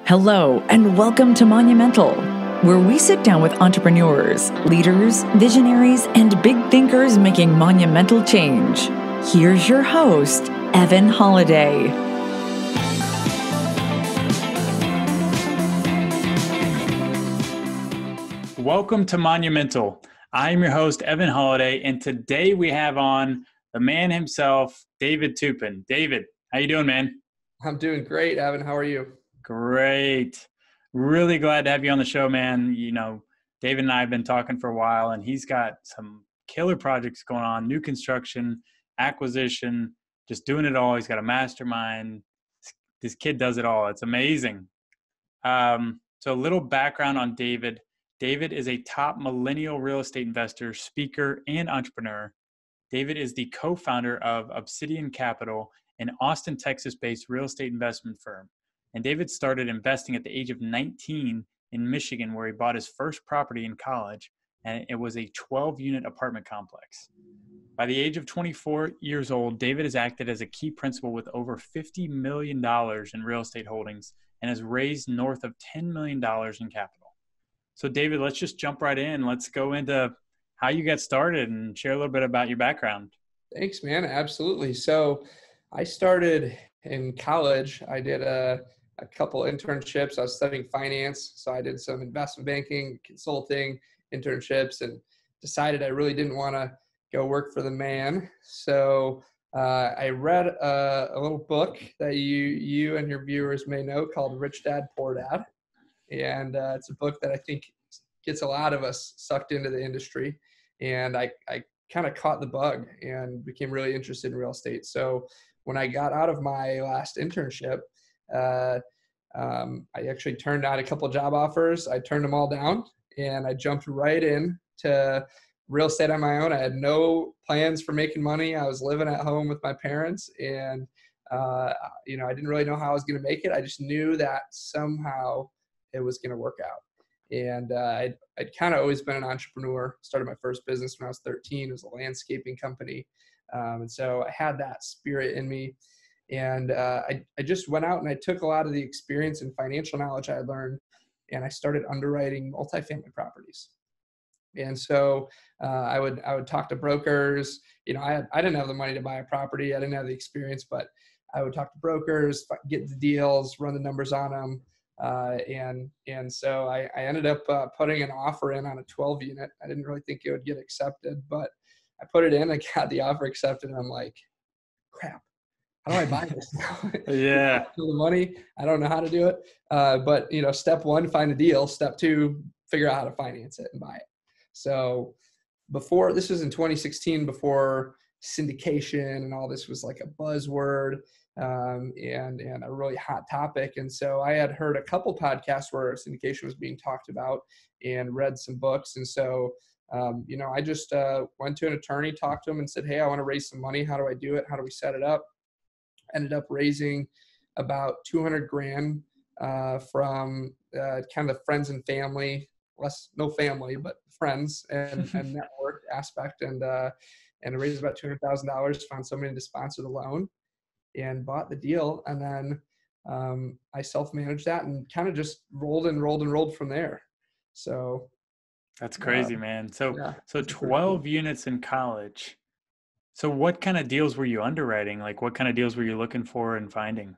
Hello, and welcome to Monumental, where we sit down with entrepreneurs, leaders, visionaries, and big thinkers making monumental change. Here's your host, Evan Holiday. Welcome to Monumental. I'm your host, Evan Holiday, and today we have on the man himself, David Tupin. David, how you doing, man? I'm doing great, Evan. How are you? Great. Really glad to have you on the show, man. You know, David and I have been talking for a while, and he's got some killer projects going on, new construction, acquisition, just doing it all. He's got a mastermind. This kid does it all. It's amazing. So a little background on David. David is a top millennial real estate investor, speaker, and entrepreneur. David is the co-founder of Obsidian Capital, an Austin, Texas-based real estate investment firm. And David started investing at the age of 19 in Michigan, where he bought his first property in college, and it was a 12-unit apartment complex. By the age of 24 years old, David has acted as a key principal with over $50 million in real estate holdings and has raised north of $10 million in capital. So David, let's just jump right in. Let's go into how you got started and share a little bit about your background. Thanks, man. Absolutely. So I started in college. I did a couple internships. I was studying finance. So I did some investment banking, consulting, internships, and decided I really didn't want to go work for the man. So I read a little book that you and your viewers may know called Rich Dad, Poor Dad. And it's a book that I think gets a lot of us sucked into the industry. And I kind of caught the bug and became really interested in real estate. So when I got out of my last internship, I actually turned down a couple of job offers. I turned them all down and I jumped right in to real estate on my own. I had no plans for making money. I was living at home with my parents and, I didn't really know how I was going to make it. I just knew that somehow it was going to work out. And I'd kind of always been an entrepreneur. Started my first business when I was 13. It was a landscaping company. And so I had that spirit in me. And I just went out and I took a lot of the experience and financial knowledge I had learned, and I started underwriting multifamily properties. And so I would talk to brokers. I didn't have the money to buy a property. I didn't have the experience, but I would talk to brokers, get the deals, run the numbers on them. And so I ended up putting an offer in on a 12 unit. I didn't really think it would get accepted, but I put it in, I got the offer accepted, and I'm like, crap, how do I buy this now? Yeah. The money, I don't know how to do it. But step one, find a deal. Step two, figure out how to finance it and buy it. So this was in 2016, before syndication and all this was like a buzzword. And a really hot topic. And so I had heard a couple podcasts where syndication was being talked about and read some books. And so, I just went to an attorney, talked to him and said, hey, I want to raise some money. How do I do it? How do we set it up? Ended up raising about $200,000 from kind of the friends and family, no family, but friends and network aspect. And raised about $200,000, found somebody to sponsor the loan, and bought the deal. And then I self-managed that and kind of just rolled from there. So that's crazy, man. So 12 cool. units in college. So what kind of deals were you underwriting? Like what kind of deals were you looking for and finding?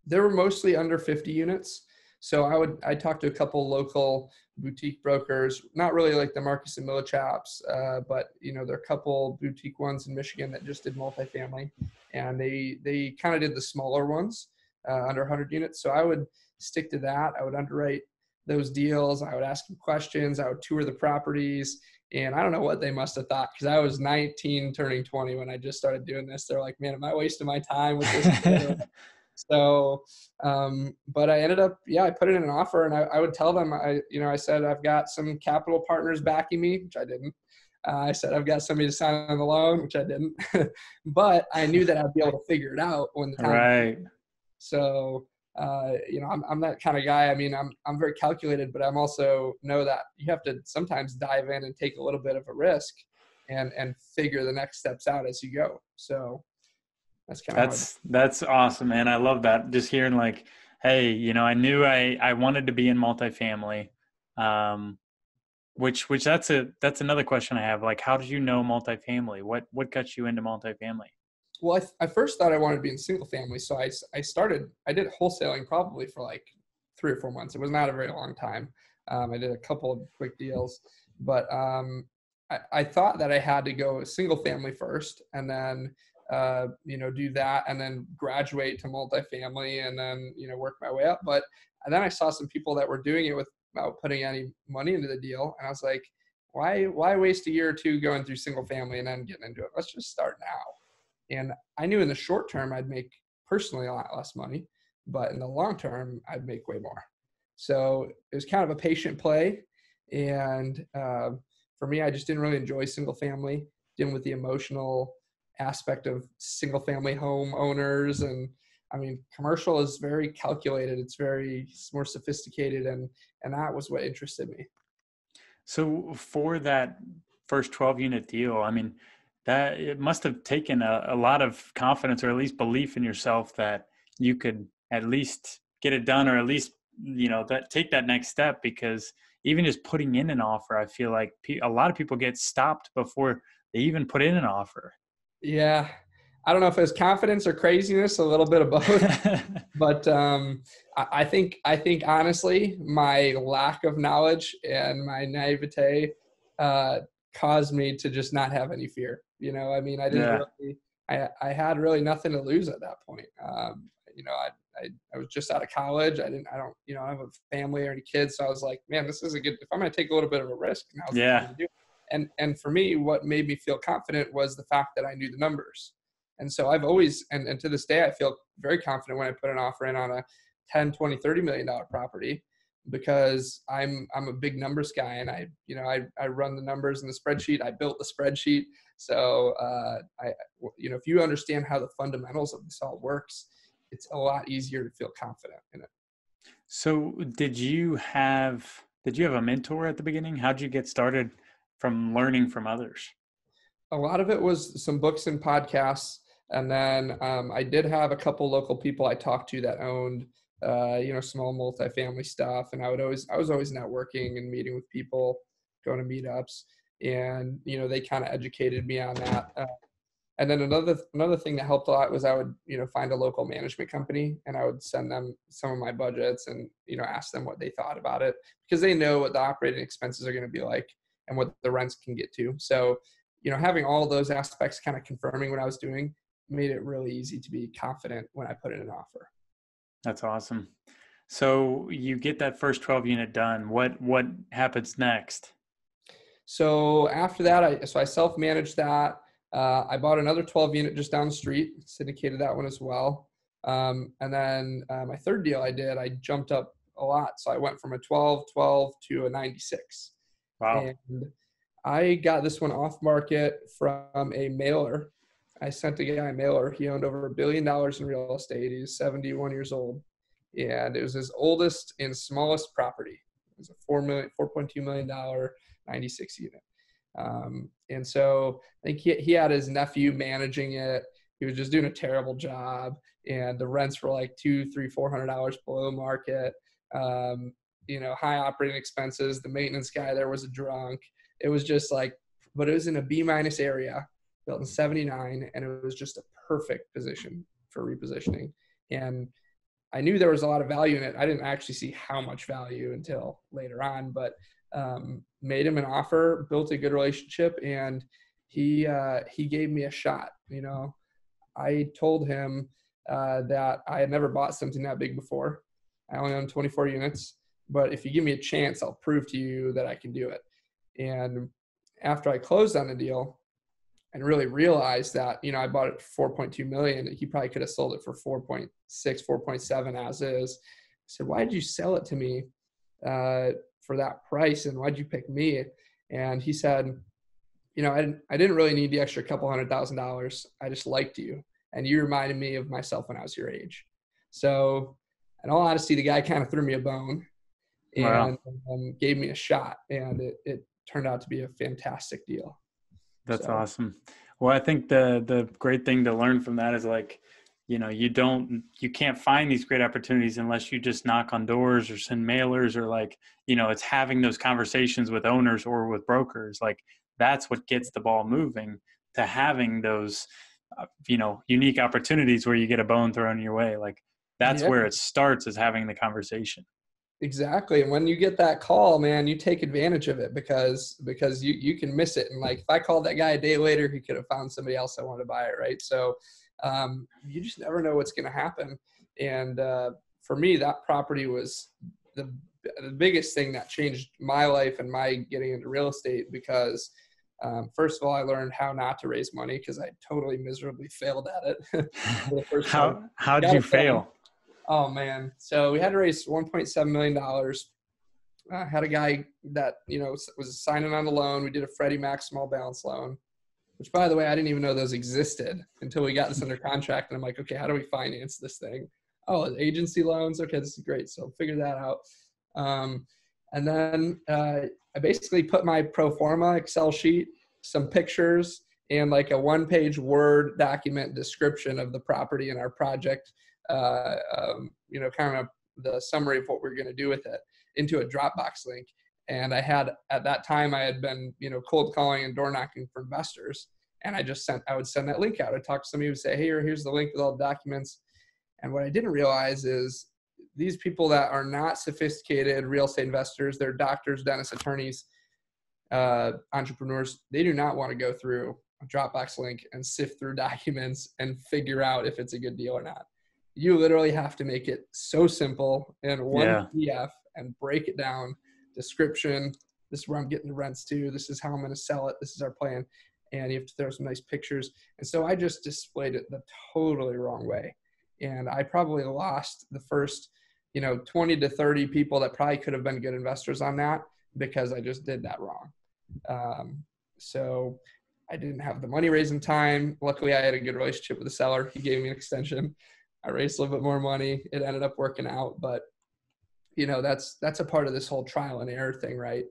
They were mostly under 50 units. So I talked to a couple local boutique brokers, not really like the Marcus and Millichaps, but there are a couple boutique ones in Michigan that just did multifamily, and they kind of did the smaller ones, under 100 units. So I would stick to that. I would underwrite those deals. I would ask them questions. I would tour the properties, and I don't know what they must have thought, because I was 19 turning 20 when I just started doing this. They're like, man, am I wasting my time with this? So, but I ended up, I put it in an offer, and I would tell them, I said, I've got some capital partners backing me, which I didn't. I said, I've got somebody to sign on the loan, which I didn't, but I knew that I'd be able to figure it out when the time right. came. So, I'm that kind of guy. I mean, I'm very calculated, but I'm also know that you have to sometimes dive in and take a little bit of a risk and figure the next steps out as you go. So that's kind of that's awesome, man. I love that. Just hearing like hey, I knew I wanted to be in multifamily. Which that's another question I have. Like, how did you know multifamily? What got you into multifamily? Well, I first thought I wanted to be in single family. So I did wholesaling probably for like 3 or 4 months. It was not a very long time. I did a couple of quick deals, but I thought that I had to go single family first and then, do that and then graduate to multifamily and then, work my way up. And then I saw some people that were doing it without putting any money into the deal. And I was like, why waste a year or two going through single family and then getting into it? Let's just start now. And I knew in the short term, I'd make personally a lot less money, but in the long term, I'd make way more. So it was kind of a patient play. And for me, I just didn't really enjoy single family, dealing with the emotional aspect of single family home owners. And I mean, commercial is very calculated. It's more sophisticated. And that was what interested me. So for that first 12 unit deal, I mean, that it must have taken a lot of confidence or at least belief in yourself that you could at least get it done, or at least, that take that next step, because even just putting in an offer, I feel like a lot of people get stopped before they even put in an offer. Yeah. I don't know if it was confidence or craziness, a little bit of both. But I think honestly, my lack of knowledge and my naivete caused me to just not have any fear. I mean, I didn't Yeah. really, I had really nothing to lose at that point. I was just out of college. I don't, I have a family or any kids. So I was like, man, this is if I'm going to take a little bit of a risk, now's the time to do it. And for me, what made me feel confident was the fact that I knew the numbers. And so I've always, and to this day, I feel very confident when I put an offer in on a 10, 20, $30 million property, because I'm a big numbers guy, and I run the numbers in the spreadsheet. I built the spreadsheet. So if you understand how the fundamentals of this all works, it's a lot easier to feel confident in it. So did you have a mentor at the beginning? How'd you get started from learning from others? A lot of it was some books and podcasts. And then I did have a couple local people I talked to that owned, small multifamily stuff. And I was always networking and meeting with people, going to meetups, and, they kind of educated me on that. And then another thing that helped a lot was I would, find a local management company, and I would send them some of my budgets and, ask them what they thought about it, because they know what the operating expenses are going to be like and what the rents can get to. So, having all those aspects kind of confirming what I was doing made it really easy to be confident when I put in an offer. That's awesome. So you get that first 12 unit done. What happens next? So after that, I self-managed that. I bought another 12 unit just down the street, syndicated that one as well. And then my third deal I jumped up a lot. So I went from a 12 to a 96. Wow. And I got this one off market from a mailer. I sent a guy a mailer. He owned over $1 billion in real estate. He's 71 years old. And it was his oldest and smallest property. It was a $4.2 million 96 unit. And so I think he had his nephew managing it. He was just doing a terrible job. And the rents were like $200, $300, $400 below market. High operating expenses. The maintenance guy there was a drunk. It was just but it was in a B- area, built in 79, and it was just a perfect position for repositioning. And I knew there was a lot of value in it. I didn't actually see how much value until later on, but made him an offer, built a good relationship, and he gave me a shot. I told him that I had never bought something that big before. I only own 24 units, but if you give me a chance, I'll prove to you that I can do it. And after I closed on the deal and really realized that, I bought it for $4.2 million, he probably could have sold it for 4.6, 4.7 as is. I said, why did you sell it to me for that price? And why'd you pick me? And he said, I didn't really need the extra couple $100,000. I just liked you. And you reminded me of myself when I was your age. So in all honesty, the guy kind of threw me a bone and gave me a shot. And it turned out to be a fantastic deal. That's awesome. Well, I think the great thing to learn from that is you can't find these great opportunities unless you just knock on doors or send mailers, or like, it's having those conversations with owners or with brokers. Like, that's what gets the ball moving to having those, unique opportunities where you get a bone thrown your way. Like, that's Yeah, where it starts, is having the conversation. exactly. And when you get that call, man, you take advantage of it because you can miss it. And like, if I called that guy a day later, he could have found somebody else that wanted to buy it, right? So you just never know what's going to happen. And for me, that property was the biggest thing that changed my life and my getting into real estate, because first of all, I learned how not to raise money, because I totally miserably failed at it. For the first time. How did you fail? Oh man. So we had to raise $1.7 million. Had a guy that, was signing on the loan. We did a Freddie Mac small balance loan, which, by the way, I didn't even know those existed until we got this under contract. And I'm like, okay, how do we finance this thing? Oh, agency loans. Okay, this is great. So figure that out. And then I basically put my pro forma Excel sheet, some pictures, and like a one-page Word document description of the property and our project, kind of the summary of what we're going to do with it, into a Dropbox link. And at that time, I had been, cold calling and door knocking for investors. And I would send that link out. I'd talk to somebody who would say, hey, here's the link with all the documents. And what I didn't realize is these people that are not sophisticated real estate investors, they're doctors, dentists, attorneys, entrepreneurs, they do not want to go through a Dropbox link and sift through documents and figure out if it's a good deal or not. You literally have to make it so simple in one PDF and break it down. Description, this is where I'm getting the rents to, this is how I'm going to sell it, this is our plan. And you have to throw some nice pictures. And so I just displayed it the totally wrong way. And I probably lost the first, 20 to 30 people that probably could have been good investors on that, because I just did that wrong. So I didn't have the money raising time. Luckily, I had a good relationship with the seller. He gave me an extension. I raised a little bit more money. It ended up working out. But, that's a part of this whole trial and error thing, right?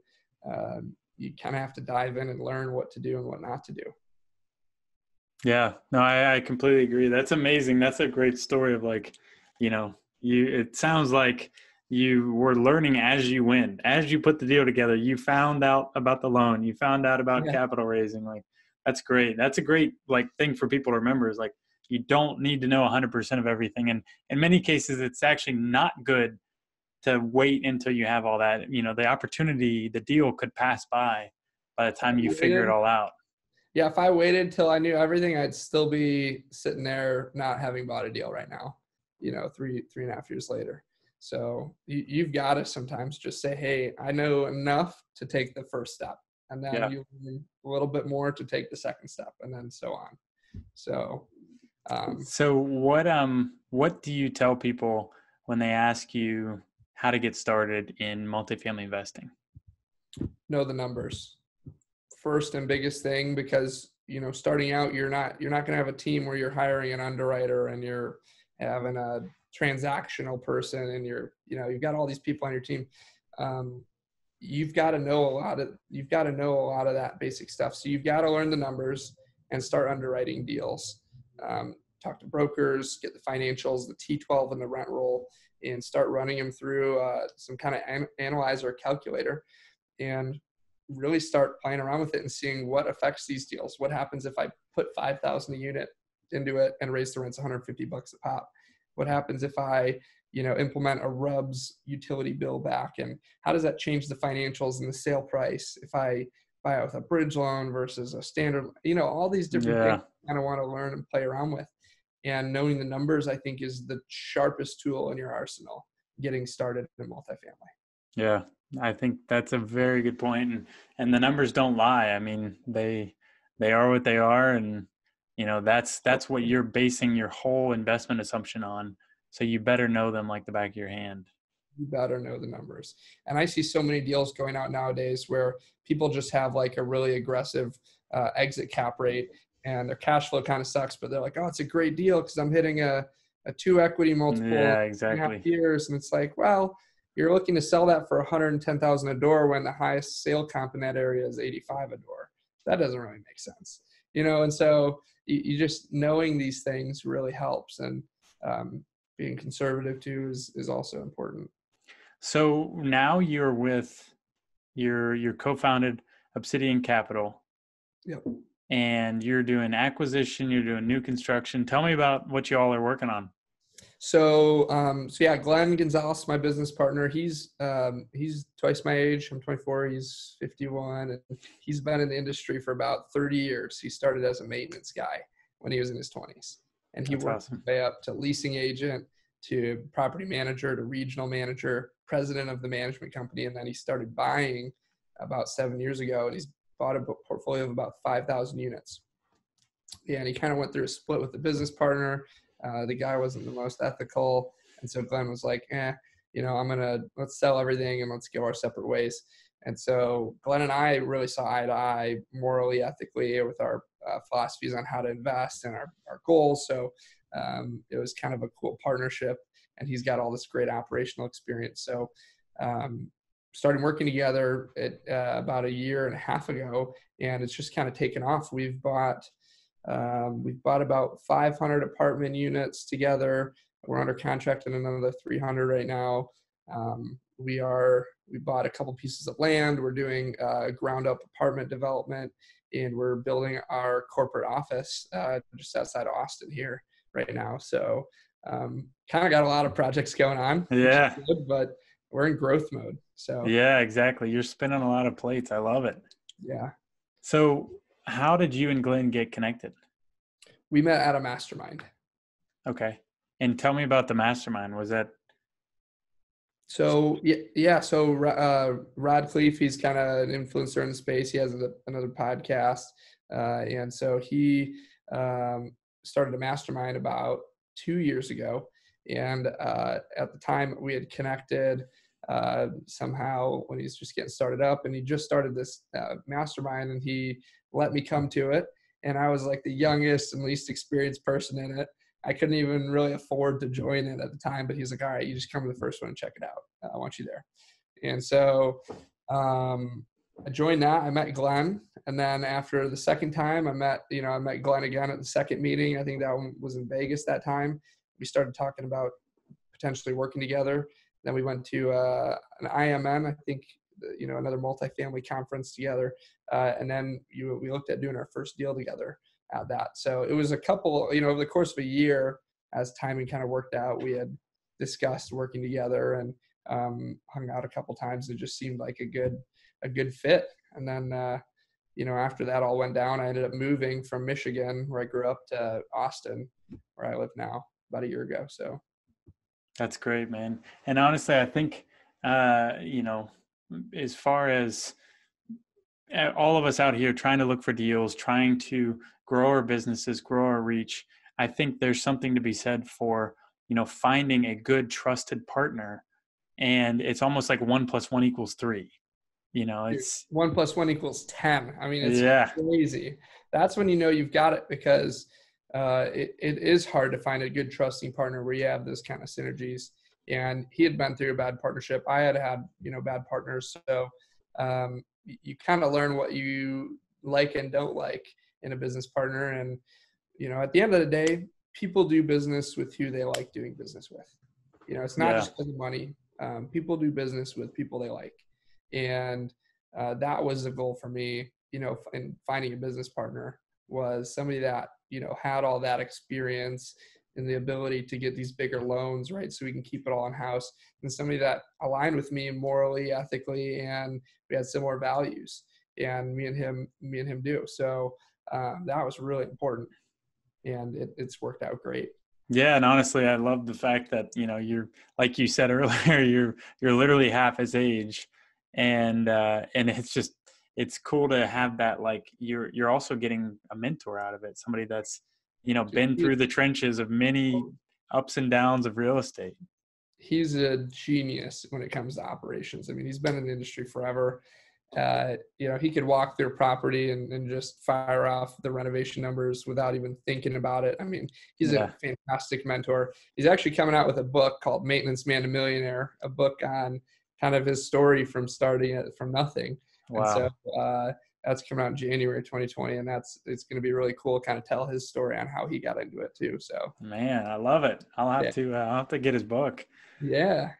You kind of have to dive in and learn what to do and what not to do. Yeah, no, I completely agree. That's amazing. That's a great story of like, it sounds like you were learning as you went. As you put the deal together, you found out about the loan. You found out about capital raising. Like, that's great. That's a great thing for people to remember, is like, you don't need to know 100% of everything. And in many cases, it's actually not good to wait until you have all that. The opportunity, the deal could pass by the time you figure it all out. Yeah, if I waited till I knew everything, I'd still be sitting there not having bought a deal right now, 3.5 years later. So you've got to sometimes just say, hey, I know enough to take the first step. And then you need a little bit more to take the second step, and then so on. So what do you tell people when they ask you how to get started in multifamily investing? Know the numbers. First and biggest thing, because starting out, you're not going to have a team where you're hiring an underwriter and you're having a transactional person and you've got all these people on your team. You've got to know a lot of that basic stuff. So you've got to learn the numbers and start underwriting deals. Talk to brokers, get the financials, the T12 and the rent roll, and start running them through some kind of analyzer or calculator, and really start playing around with it and seeing what affects these deals. What happens if I put $5,000 a unit into it and raise the rents $150 a pop? What happens if I, implement a RUBS utility bill back, and how does that change the financials and the sale price if I buy it with a bridge loan versus a standard, all these different things I kind of want to learn and play around with. And knowing the numbers, I think, is the sharpest tool in your arsenal getting started in multifamily. Yeah. I think that's a very good point. And the numbers don't lie. I mean, they are what they are. And, that's what you're basing your whole investment assumption on. So you better know them like the back of your hand. You better know the numbers. And I see so many deals going out nowadays where people just have like a really aggressive exit cap rate, and their cash flow kind of sucks, but they're like, oh, it's a great deal because I'm hitting a 2 equity multiple in 2.5 years. And it's like, well, you're looking to sell that for $110,000 a door when the highest sale comp in that area is $85 a door. That doesn't really make sense. And so you just knowing these things really helps. And being conservative too is also important. So now you're with your co-founded Obsidian Capital. Yep. And you're doing acquisition, you're doing new construction. Tell me about what you all are working on. So yeah, Glenn Gonzalez, my business partner, he's twice my age. I'm 24, he's 51, and he's been in the industry for about 30 years. He started as a maintenance guy when he was in his 20s, and he worked his way up to leasing agent, to property manager, to regional manager, president of the management company, and then he started buying about 7 years ago, and he's bought a portfolio of about 5,000 units. Yeah, and he kind of went through a split with the business partner. The guy wasn't the most ethical. And so Glenn was like, let's sell everything and let's go our separate ways. And so Glenn and I really saw eye to eye morally, ethically, with our philosophies on how to invest and our goals. So it was kind of a cool partnership, and he's got all this great operational experience. So started working together about a year and a half ago, and it's just kind of taken off. We've bought about 500 apartment units together. We're under contract on another 300 right now. We bought a couple pieces of land. We're doing ground up apartment development, and we're building our corporate office just outside of Austin here right now. So kind of got a lot of projects going on. Yeah. Good, but we're in growth mode. So yeah, exactly. You're spinning a lot of plates. I love it. Yeah. So how did you and Glenn get connected? We met at a mastermind. Okay. And tell me about the mastermind. Was that? So yeah. So Rod Cleef, he's kind of an influencer in the space. He has another podcast, and so he started a mastermind about 2 years ago. And at the time, we had connected somehow when he's just getting started up, and he just started this mastermind, and he let me come to it. And I was like the youngest and least experienced person in it. I couldn't even really afford to join it at the time, but he was like, all right, you just come to the first one and check it out. I want you there. And so I joined that. I met Glenn. And then after the second time, I met Glenn again at the second meeting. I think that one was in Vegas that time. We started talking about potentially working together. Then we went to an IMN, I think, another multifamily conference together. And then we looked at doing our first deal together at that. So it was a couple, over the course of a year, as timing kind of worked out, we had discussed working together and hung out a couple times. It just seemed like a good fit. And then, after that all went down, I ended up moving from Michigan, where I grew up, to Austin, where I live now, about a year ago. So that's great, man. And honestly, I think, as far as all of us out here trying to look for deals, trying to grow our businesses, grow our reach, I think there's something to be said for, finding a good trusted partner. And it's almost like 1 + 1 = 3. It's 1 + 1 = 10. I mean, it's crazy. That's when you've got it, because it is hard to find a good trusting partner where you have those kind of synergies. And he had been through a bad partnership. I had bad partners. So you kind of learn what you like and don't like in a business partner. And, at the end of the day, people do business with who they like doing business with. It's not just because of money. People do business with people they like. And that was the goal for me, in finding a business partner, was somebody that, had all that experience and the ability to get these bigger loans, right? So we can keep it all in house, and somebody that aligned with me morally, ethically, and we had similar values, and me and him do. So that was really important, and it's worked out great. Yeah. And honestly, I love the fact that, you're, like you said earlier, you're literally half his age, and it's cool to have that. Like you're also getting a mentor out of it. Somebody that's, been through the trenches of many ups and downs of real estate. He's a genius when it comes to operations. I mean, he's been in the industry forever. He could walk through a property and just fire off the renovation numbers without even thinking about it. I mean, he's a fantastic mentor. He's actually coming out with a book called Maintenance Man to Millionaire, a book on kind of his story from starting it from nothing. Wow. And so That's coming out in January 2020, and it's going to be really cool. Kind of tell his story on how he got into it too. So, Man, I love it. I'll have to get his book. Yeah.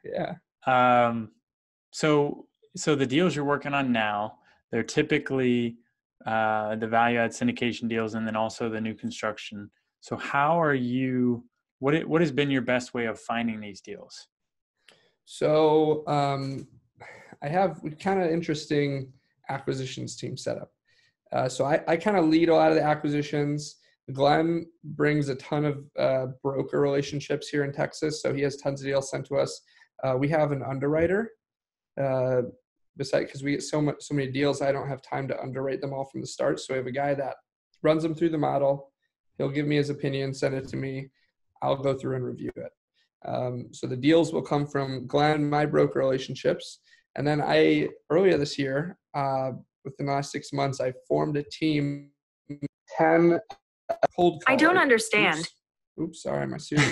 So the deals you're working on now, they're typically the value add syndication deals, and then also the new construction. So how are you? What has been your best way of finding these deals? So I have kind of interesting acquisitions team set up. So I kind of lead a lot of the acquisitions. Glenn brings a ton of broker relationships here in Texas, so he has tons of deals sent to us. We have an underwriter. Besides, because we get so many deals, I don't have time to underwrite them all from the start. So we have a guy that runs them through the model. He'll give me his opinion, send it to me. I'll go through and review it. So the deals will come from Glenn, my broker relationships. And then earlier this year, within the last 6 months, I formed a team, 10 cold callers. I don't understand. Oops, sorry, my Siri.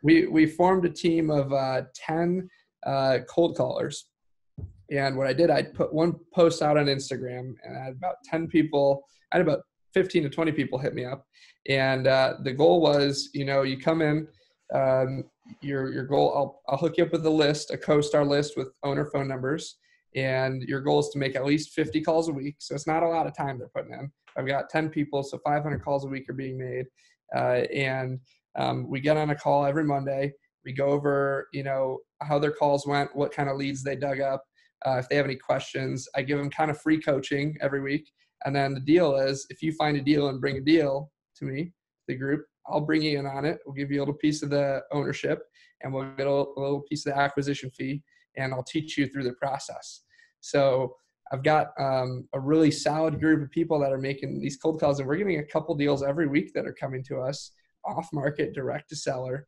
We formed a team of 10 cold callers. And what I did, I put one post out on Instagram, and I had about 10 people. I had about 15 to 20 people hit me up. And the goal was, you come in, your goal, I'll hook you up with a list, a co-star list with owner phone numbers. And your goal is to make at least 50 calls a week. So it's not a lot of time they're putting in. I've got 10 people, so 500 calls a week are being made. We get on a call every Monday. We go over, how their calls went, what kind of leads they dug up. If they have any questions, I give them kind of free coaching every week. And then the deal is, if you find a deal and bring a deal to me, the group, I'll bring you in on it. We'll give you a little piece of the ownership, and we'll get a little piece of the acquisition fee, and I'll teach you through the process. So I've got a really solid group of people that are making these cold calls, and we're getting a couple deals every week that are coming to us off market, direct to seller,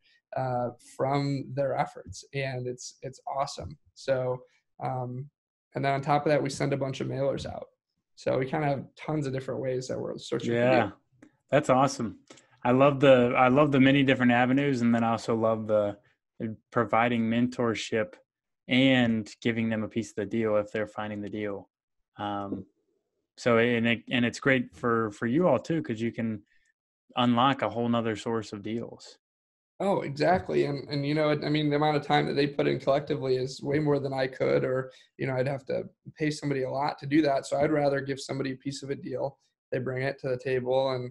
from their efforts. And it's awesome. So, and then on top of that, we send a bunch of mailers out. So we kind of have tons of different ways that we're searching for deals. That's awesome. I love the many different avenues, and then I also love the providing mentorship and giving them a piece of the deal if they're finding the deal. So it's great for you all too, because you can unlock a whole nother source of deals. Oh, exactly. And the amount of time that they put in collectively is way more than I could, or, I'd have to pay somebody a lot to do that. So I'd rather give somebody a piece of a deal. They bring it to the table and,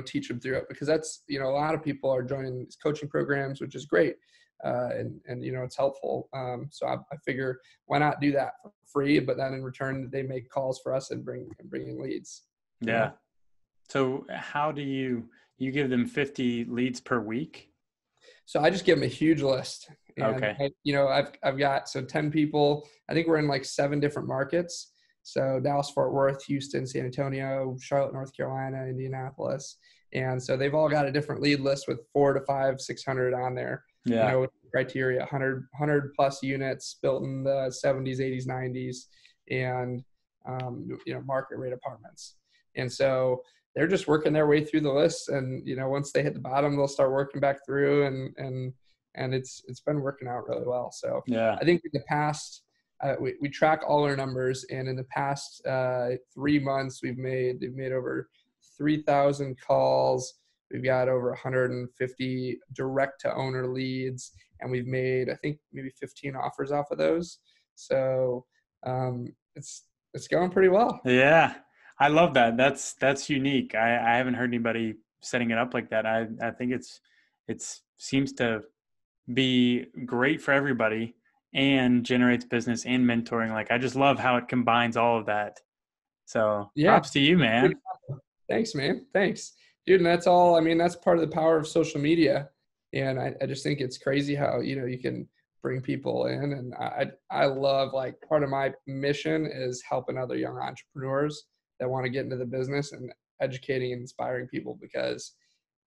teach them through it, because that's, a lot of people are joining these coaching programs, which is great. And it's helpful. So I figure, why not do that for free, but then in return, they make calls for us and bring in leads. Yeah. So how do you give them 50 leads per week? So I just give them a huge list. And okay. I've got 10 people. I think we're in like 7 different markets. So Dallas, Fort Worth, Houston, San Antonio, Charlotte, North Carolina, Indianapolis. And so they've all got a different lead list with 400 to 500, 600 on there. Yeah. Criteria, 100 plus units built in the 70s, 80s, 90s, and, market rate apartments. And so they're just working their way through the list. And, once they hit the bottom, they'll start working back through, and it's been working out really well. So yeah, I think in the past, we track all our numbers, and in the past 3 months, we've made over 3,000 calls. We've got over 150 direct to owner leads, and we've made, I think, maybe 15 offers off of those. So it's going pretty well. Yeah. I love that. That's unique. I haven't heard anybody setting it up like that. I think it seems to be great for everybody and generates business and mentoring. Like, I just love how it combines all of that. So props to you, man. Thanks, man. Thanks, dude. And that's all. That's part of the power of social media. And I just think it's crazy how, you can bring people in. And I love, like, part of my mission is helping other young entrepreneurs that want to get into the business and educating and inspiring people, because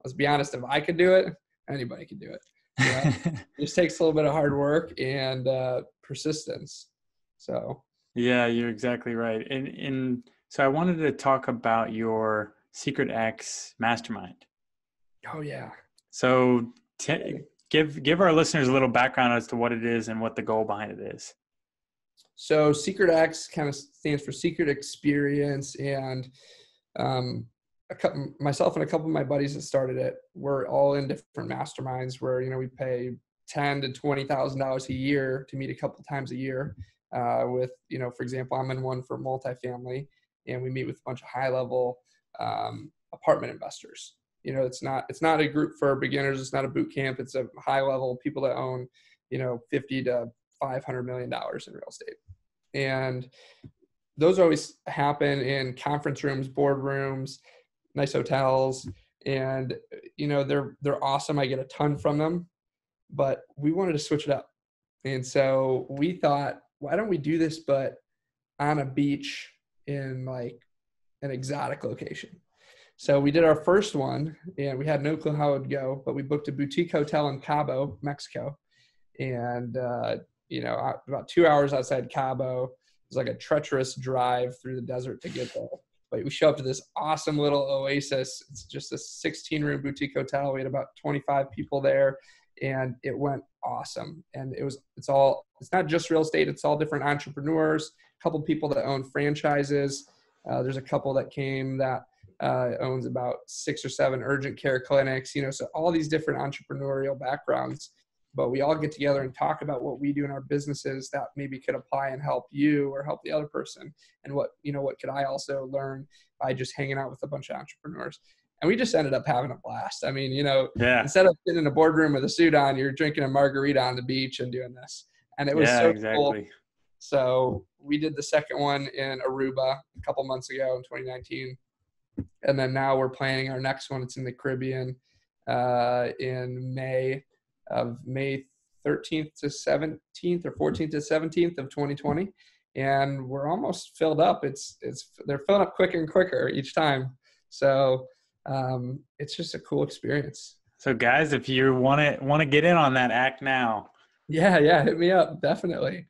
let's be honest, if I could do it, anybody could do it. It just takes a little bit of hard work and persistence. So yeah, you're exactly right. And so I wanted to talk about your Secret X mastermind. Oh yeah. So give our listeners a little background as to what it is and what the goal behind it is. So Secret X kind of stands for Secret Experience, and myself and a couple of my buddies that started it, we're all in different masterminds where, we pay $10,000 to $20,000 a year to meet a couple times a year. With, for example, I'm in one for multifamily, and we meet with a bunch of high level apartment investors. It's not a group for beginners. It's not a boot camp. It's a high level people that own, 50 to $500 million in real estate. And those always happen in conference rooms, boardrooms, nice hotels. And, they're awesome. I get a ton from them, but we wanted to switch it up. And so we thought, why don't we do this, but on a beach in like an exotic location? So we did our first one, and we had no clue how it would go, but we booked a boutique hotel in Cabo, Mexico. And, about 2 hours outside Cabo, it was like a treacherous drive through the desert to get there. But we show up to this awesome little oasis. It's just a 16-room boutique hotel. We had about 25 people there, and it went awesome. And it's not just real estate. It's all different entrepreneurs, a couple people that own franchises. There's a couple that came that owns about 6 or 7 urgent care clinics, so all these different entrepreneurial backgrounds. But we all get together and talk about what we do in our businesses that maybe could apply and help you or help the other person. And what could I also learn by just hanging out with a bunch of entrepreneurs? And we just ended up having a blast. I mean, instead of sitting in a boardroom with a suit on, you're drinking a margarita on the beach and doing this. And it was so exactly. cool. So we did the second one in Aruba a couple months ago in 2019. And then now we're planning our next one. It's in the Caribbean in May 13th to 17th or 14th to 17th of 2020. And we're almost filled up. They're filling up quicker and quicker each time. So it's just a cool experience. So guys, if you want to get in on that, act now. Yeah. Hit me up. Definitely.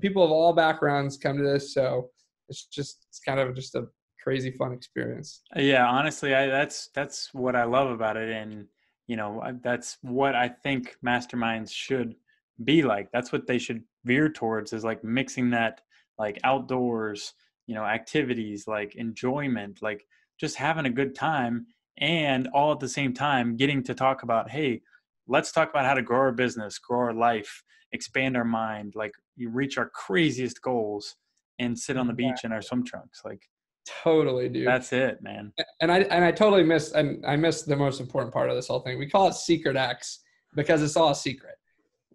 People of all backgrounds come to this. So it's kind of just a crazy fun experience. Yeah. Honestly, that's what I love about it. And, that's what I think masterminds should be like. That's what they should veer towards, is like mixing that like outdoors, activities, like enjoyment, like just having a good time, and all at the same time getting to talk about, hey, let's talk about how to grow our business, grow our life, expand our mind, like you reach our craziest goals and sit on the beach in our swim trunks. Like, totally, dude. That's it, man. And I totally missed the most important part of this whole thing. We call it Secret X because it's all a secret.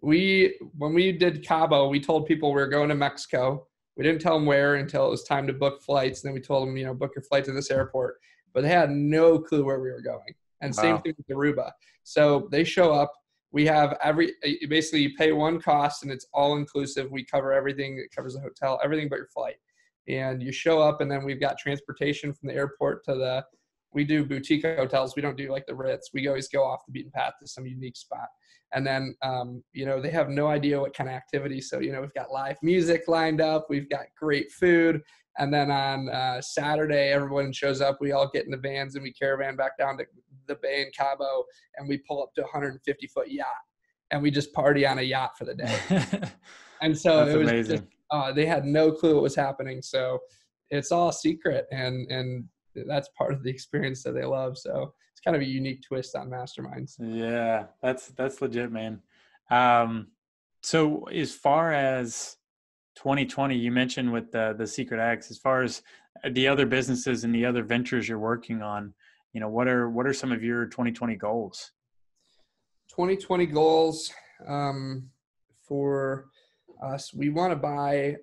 When we did Cabo, we told people we were going to Mexico. We didn't tell them where until it was time to book flights. And then we told them, book your flight to this airport. But they had no clue where we were going. And same thing with Aruba. So they show up. We have basically you pay one cost and it's all inclusive. We cover everything. It covers the hotel, everything but your flight. And you show up, and then we've got transportation from the airport we do boutique hotels. We don't do like the Ritz. We always go off the beaten path to some unique spot. And then, they have no idea what kind of activity. So, we've got live music lined up. We've got great food. And then on Saturday, everyone shows up. We all get in the vans and we caravan back down to the bay in Cabo, and we pull up to a 150-foot yacht. And we just party on a yacht for the day. And so it was amazing. They had no clue what was happening. So it's all secret, and that's part of the experience that they love. So it's kind of a unique twist on masterminds. Yeah, that's legit, man. So as far as 2020, you mentioned with the Secret X, as far as the other businesses and the other ventures you're working on, what are some of your 2020 goals? 2020 goals for us, we want to buy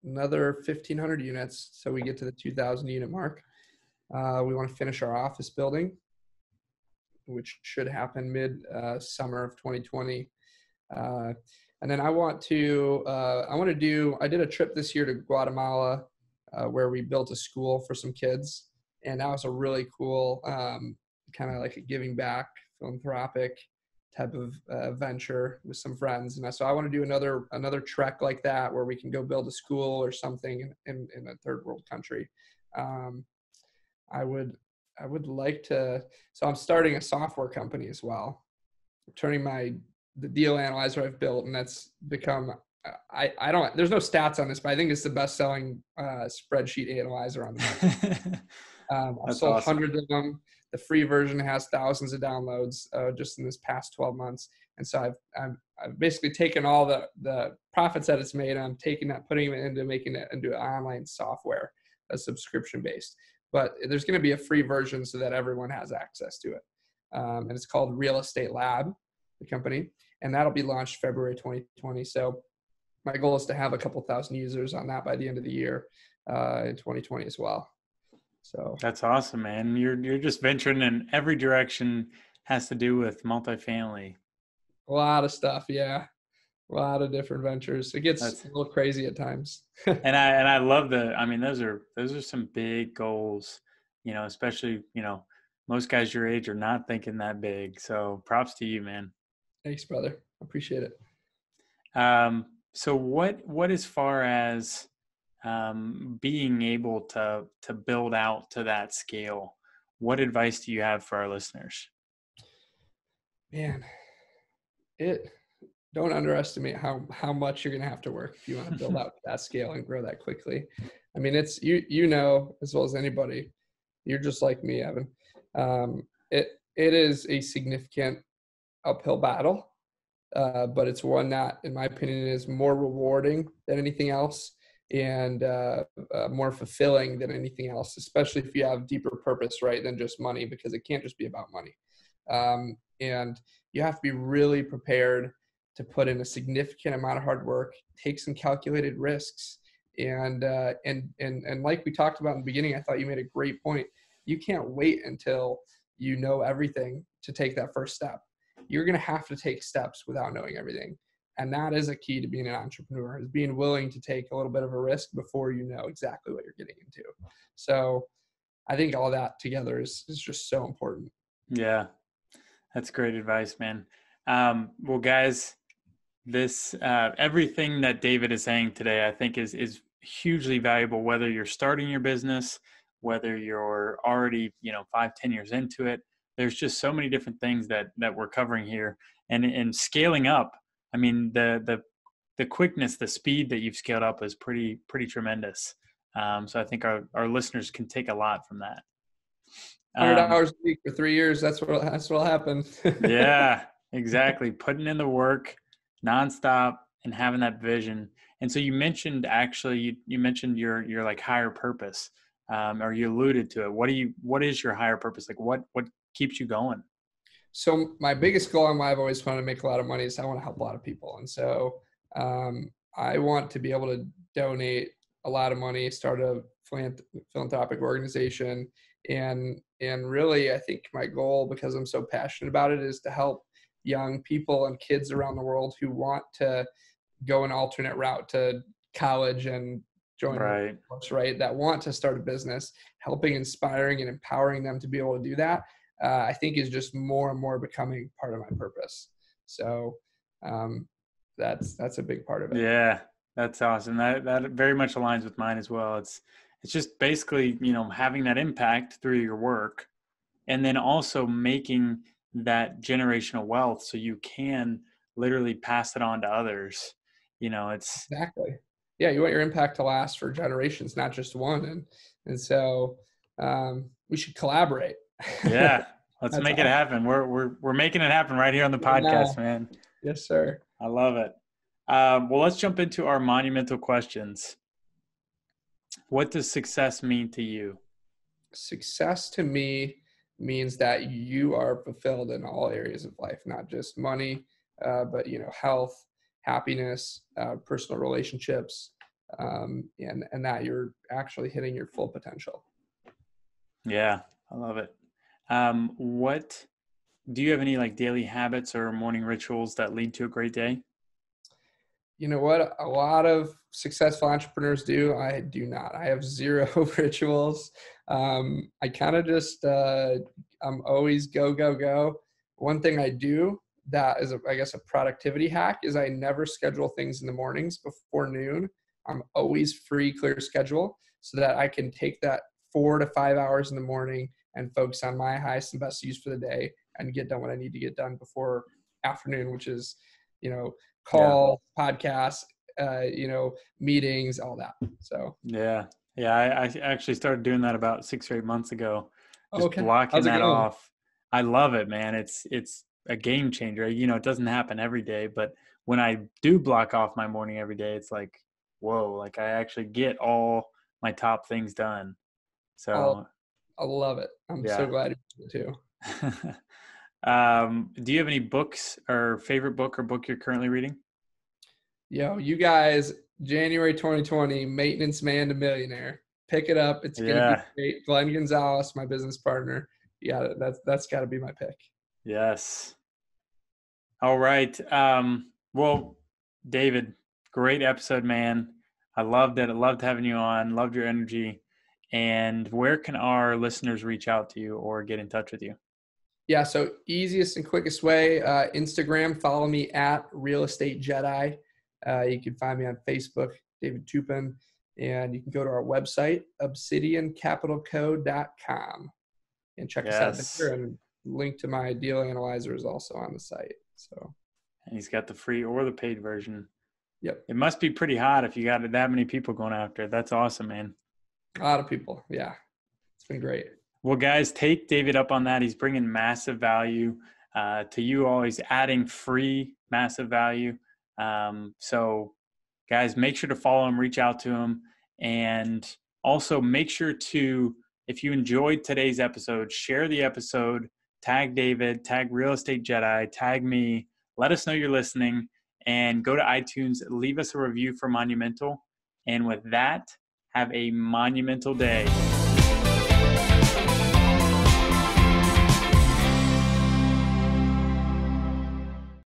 another 1,500 units so we get to the 2,000 unit mark. We want to finish our office building, which should happen mid-summer of 2020. And then I did a trip this year to Guatemala where we built a school for some kids. And that was a really cool kind of like a giving back, philanthropic type of venture with some friends. And so I want to do another trek like that where we can go build a school or something in a third world country. I would like to, so I'm starting a software company as well. I'm turning the deal analyzer I've built, and that's become I don't, there's no stats on this, but I think it's the best selling spreadsheet analyzer on the market. I've That's sold awesome. hundreds of them. The free version has thousands of downloads just in this past 12 months. And so I've basically taken all the profits that it's made. I'm taking that, putting it into making it into online software, a subscription based. But there's going to be a free version so that everyone has access to it. And it's called Real Estate Lab, the company, and that'll be launched February 2020. So my goal is to have a couple thousand users on that by the end of the year in 2020 as well. So that's awesome, man. You're just venturing in every direction, has to do with multifamily. a lot of stuff. Yeah. A lot of different ventures. It gets a little crazy at times. And I love I mean, those are some big goals, especially, most guys your age are not thinking that big. So props to you, man. Thanks, brother. Appreciate it. So what as far as being able to build out to that scale, what advice do you have for our listeners? Man, don't underestimate how much you're going to have to work if you want to build out that scale and grow that quickly. I mean, it's, you know, as well as anybody, you're just like me, Evan. It is a significant uphill battle, but it's one that, in my opinion, is more rewarding than anything else, and more fulfilling than anything else, especially if you have deeper purpose, right, than just money, because it can't just be about money. And you have to be really prepared to put in a significant amount of hard work, take some calculated risks. And like we talked about in the beginning, I thought you made a great point. You can't wait until you know everything to take that first step. You're going to have to take steps without knowing everything. And that is a key to being an entrepreneur, is being willing to take a little bit of a risk before you know exactly what you're getting into. So I think all that together is just so important. Yeah, that's great advice, man. Well, guys, this everything that David is saying today, I think is hugely valuable, whether you're starting your business, whether you're already, 5-10 years into it. There's just so many different things that we're covering here, and scaling up. I mean, the quickness, the speed that you've scaled up is pretty tremendous. So I think our listeners can take a lot from that. 100 hours a week for 3 years. That's what'll happen. Yeah, exactly. Putting in the work nonstop and having that vision. And so you mentioned, actually, you mentioned your like higher purpose, or you alluded to it. What is your higher purpose? Like what keeps you going? So my biggest goal, and why I've always wanted to make a lot of money, is I want to help a lot of people. And so I want to be able to donate a lot of money, start a philanthropic organization. And really, I think my goal, because I'm so passionate about it, is to help young people and kids around the world who want to go an alternate route to college and join Right. workforce, right? That want to start a business, helping, inspiring, and empowering them to be able to do that. I think is just more and more becoming part of my purpose. So that's a big part of it. Yeah, that's awesome. That very much aligns with mine as well. It's just basically, having that impact through your work, and then also making that generational wealth so you can literally pass it on to others. It's exactly. Yeah, you want your impact to last for generations, not just one. And so we should collaborate. Yeah, let's make it happen. We're making it happen right here on the podcast, man. Yes, sir. I love it. Well, let's jump into our monumental questions. What does success mean to you? Success to me means that you are fulfilled in all areas of life, not just money, but health, happiness, personal relationships, and that you're actually hitting your full potential. Yeah, I love it. What do you have any like daily habits or morning rituals that lead to a great day? You know what? A lot of successful entrepreneurs do. I do not. I have zero rituals. I kind of just, I'm always go, go, go. One thing I do that is, I guess, a productivity hack is I never schedule things in the mornings before noon. I'm always free, clear schedule, so that I can take that 4 to 5 hours in the morning and focus on my highest and best use for the day and get done what I need to get done before afternoon, which is, call, podcasts, meetings, all that. So Yeah. Yeah. I actually started doing that about 6 or 8 months ago, just okay, blocking how's it that going? off. I love it, man. It's a game changer. It doesn't happen every day, but when I do block off my morning every day, it's like, whoa, like I actually get all my top things done. So I love it. I'm so yeah. glad you did too. Do you have any books or favorite book or book you're currently reading? You guys, January 2020, Maintenance Man to Millionaire. Pick it up. It's going to be Yeah. great. Glenn Gonzalez, my business partner. Yeah, that's got to be my pick. Yes. All right. Well, David, great episode, man. I loved it. I loved having you on. Loved your energy. And where can our listeners reach out to you or get in touch with you? Yeah, so easiest and quickest way, Instagram, follow me at Real Estate Jedi. You can find me on Facebook, David Tupin, and you can go to our website, obsidiancapitalco.com, and check us out Yes. there. And link to my deal analyzer is also on the site. So, And he's got the free or the paid version. yep, It must be pretty hot if you got that many people going after it. That's awesome, man. a lot of people. Yeah, it's been great. Well, guys, take David up on that. He's bringing massive value to you all. He's adding free massive value. So, guys, make sure to follow him, reach out to him, and also make sure to, if you enjoyed today's episode, share the episode, tag David, tag Real Estate Jedi, tag me, let us know you're listening, and go to iTunes, leave us a review for Monumental. And with that, have a monumental day.